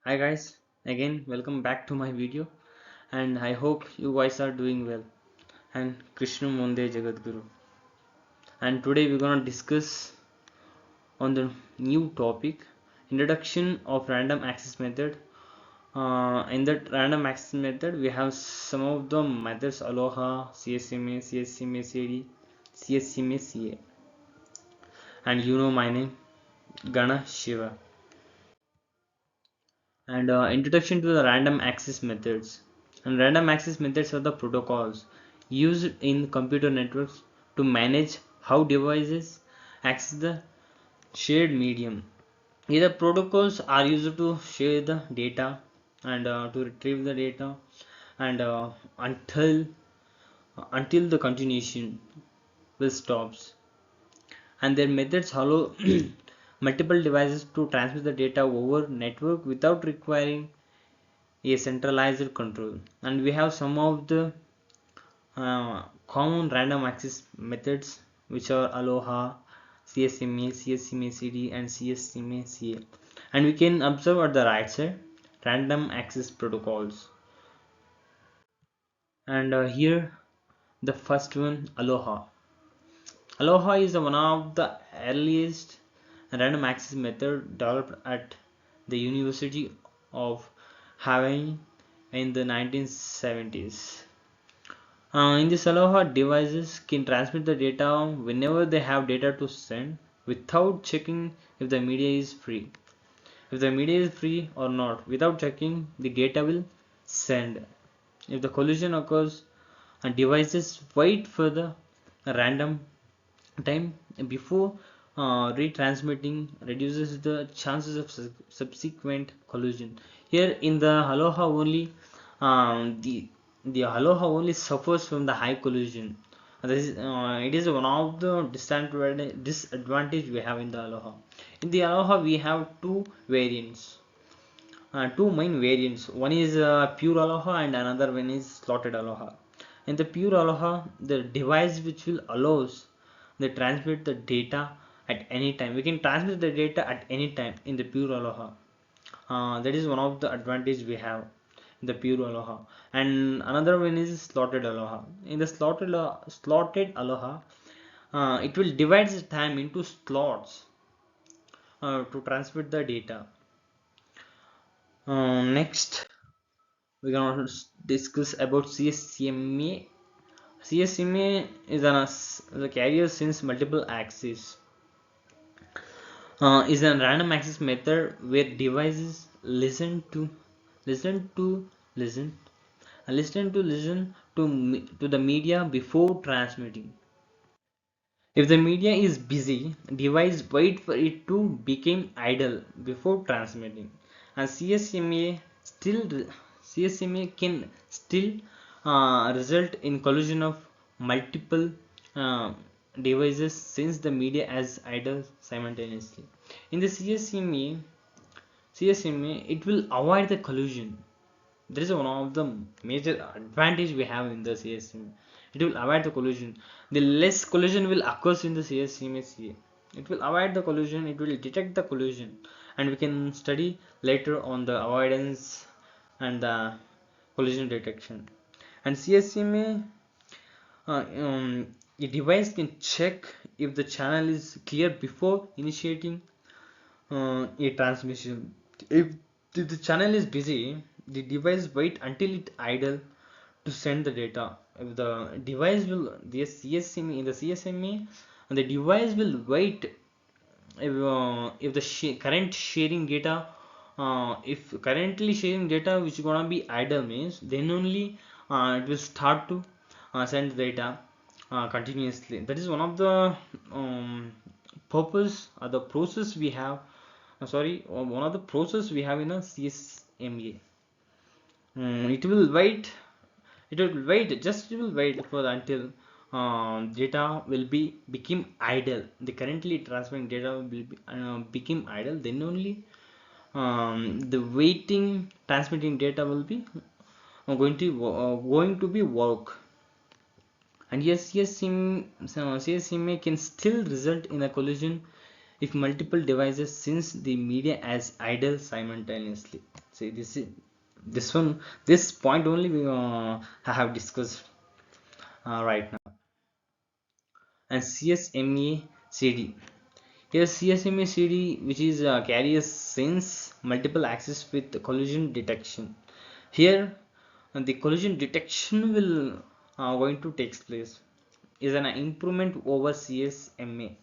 Hi guys, again welcome back to my video and I hope you guys are doing well and Krishna Munde Jagadguru. And today we're gonna discuss on the new topic introduction of random access method. In that random access method we have some of the methods ALOHA, CSMA, CSMA CD, CSMA CA, and you know my name GANA SHIVA. And introduction to the random access methods. And random access methods are the protocols used in computer networks to manage how devices access the shared medium. Either protocols are used to share the data and to retrieve the data and until the continuation will stops, and their methods allow multiple devices to transmit the data over network without requiring a centralized control. And we have some of the common random access methods, which are ALOHA, CSMA, CSMA CD, and CSMA CA. And we can observe at the right side random access protocols. And here the first one, ALOHA. ALOHA is one of the earliest random access method developed at the University of Hawaii in the 1970s. In this ALOHA, devices can transmit the data whenever they have data to send without checking if the media is free. If the media is free or not, without checking, the data will send. If the collision occurs, and devices wait for the random time before retransmitting, reduces the chances of subsequent collision. Here in the ALOHA only, the ALOHA only suffers from the high collision. It is one of the disadvantage we have in the ALOHA. In the ALOHA we have two main variants. One is pure ALOHA and another one is slotted ALOHA. In the pure ALOHA, the device which will allows the transmit the data at any time. We can transmit the data at any time in the pure ALOHA. That is one of the advantage we have in the pure ALOHA. And another one is slotted ALOHA. In the slotted ALOHA, it will divide the time into slots to transmit the data. Next, we're gonna discuss about CSMA. CSMA is a carrier since multiple axes. Is a random access method where devices listen to listen to the media before transmitting. If the media is busy, device wait for it to become idle before transmitting. And CSMA can still result in collision of multiple uh, devices since the media is idle simultaneously. In the CSMA, it will avoid the collision. That is one of the major advantage we have in the CSMA. It will avoid the collision. The less collision will occur in the CSMA CA. It will avoid the collision, it will detect the collision, and we can study later on the avoidance and the collision detection. And CSMA, a device can check if the channel is clear before initiating a transmission. If the channel is busy, the device wait until it idle to send the data. If the device will the CSMA in the CSMA, the device will wait if the current sharing data, if currently sharing data which is gonna be idle means, then only it will start to send data continuously. That is one of the purpose or the process we have. One of the process we have in a CSMA. It will wait. It will wait for until data will be become idle. The currently transferring data will be become idle. Then only the waiting transmitting data will be going to be work. And yes, CSMA can still result in a collision if multiple devices since the media as idle simultaneously. See, this point only we have discussed right now. And CSMA CD. Here CSMA CD, which is carries sense multiple access with collision detection. Here the collision detection will going to takes place is an improvement over CSMA,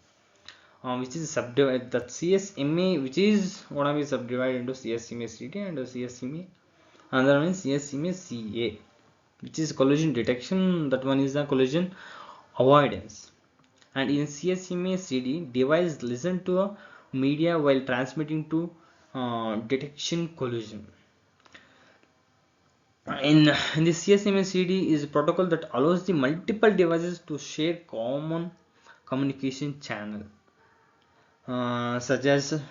which is subdivided the CSMA, which is gonna be subdivided into CSMA CD and CSMA. Another one is CSMA CA, which is collision detection. That one is the collision avoidance. And in CSMA CD, device listen to a media while transmitting to detection collision. In the CSMA CD is a protocol that allows the multiple devices to share common communication channel, such as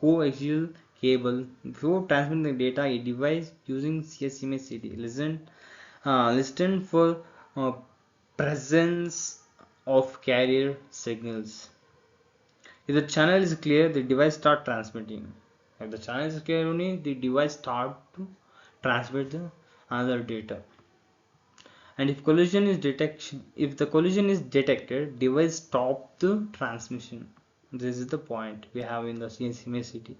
coaxial cable. Before transmitting the data, a device using CSMA CD listen for presence of carrier signals. If the channel is clear, the device start transmitting. If the channel is clear only, the device start to transmit the other data. And if the collision is detected, device stop the transmission. This is the point we have in the CSMA CD.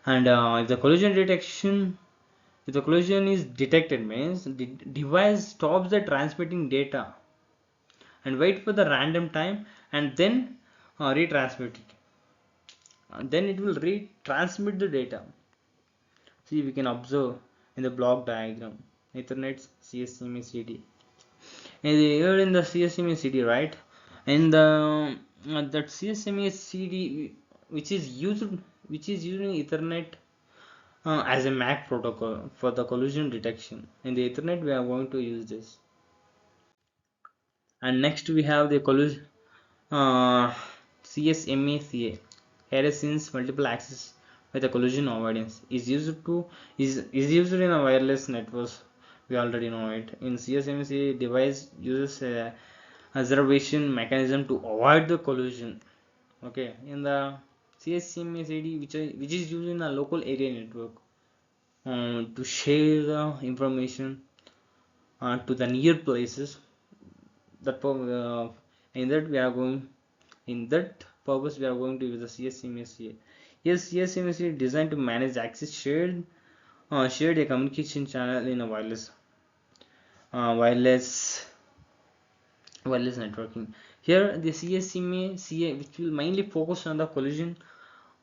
And if the collision is detected, means the device stops the transmitting data and wait for the random time and then retransmit it. Then it will retransmit the data. See, we can observe in the block diagram Ethernet CSMA CD. And here in the CSMA CD, right? And that CSMA CD, which is using Ethernet as a MAC protocol for the collision detection. In the Ethernet, we are going to use this. And next we have the collision CSMA CA. Here since multiple access with a collision avoidance is used in a wireless networks. We already know it. In CSMA CA, device uses a observation mechanism to avoid the collision. Okay, in the CSMA CD, which is used in a local area network to share the information to the near places. That in that we are going in that purpose we are going to use the CSMA CA. Yes, CSMA CA is designed to manage access shared a communication channel in a wireless networking. Here the CSMA CA, which will mainly focus on the collision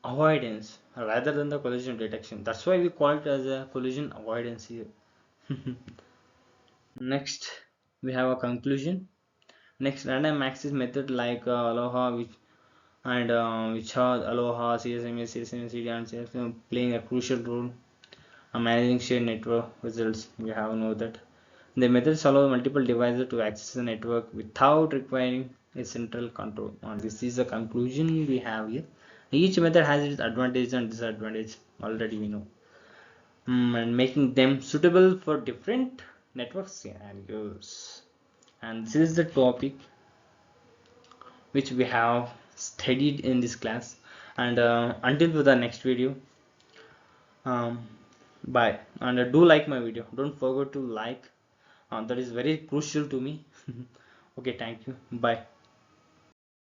avoidance rather than the collision detection. That's why we call it as a collision avoidance here. Next we have a conclusion. Next, random access method like ALOHA, which are ALOHA, CSMA, CD, and CSMA playing a crucial role in managing shared network results. We have know that the methods allow multiple devices to access the network without requiring a central control. And this is the conclusion we have here. Each method has its advantage and disadvantage. Already we know, and making them suitable for different network scenarios. And this is the topic which we have studied in this class. And until the next video, bye. And do like my video, don't forget to like, that is very crucial to me. Okay, thank you, bye.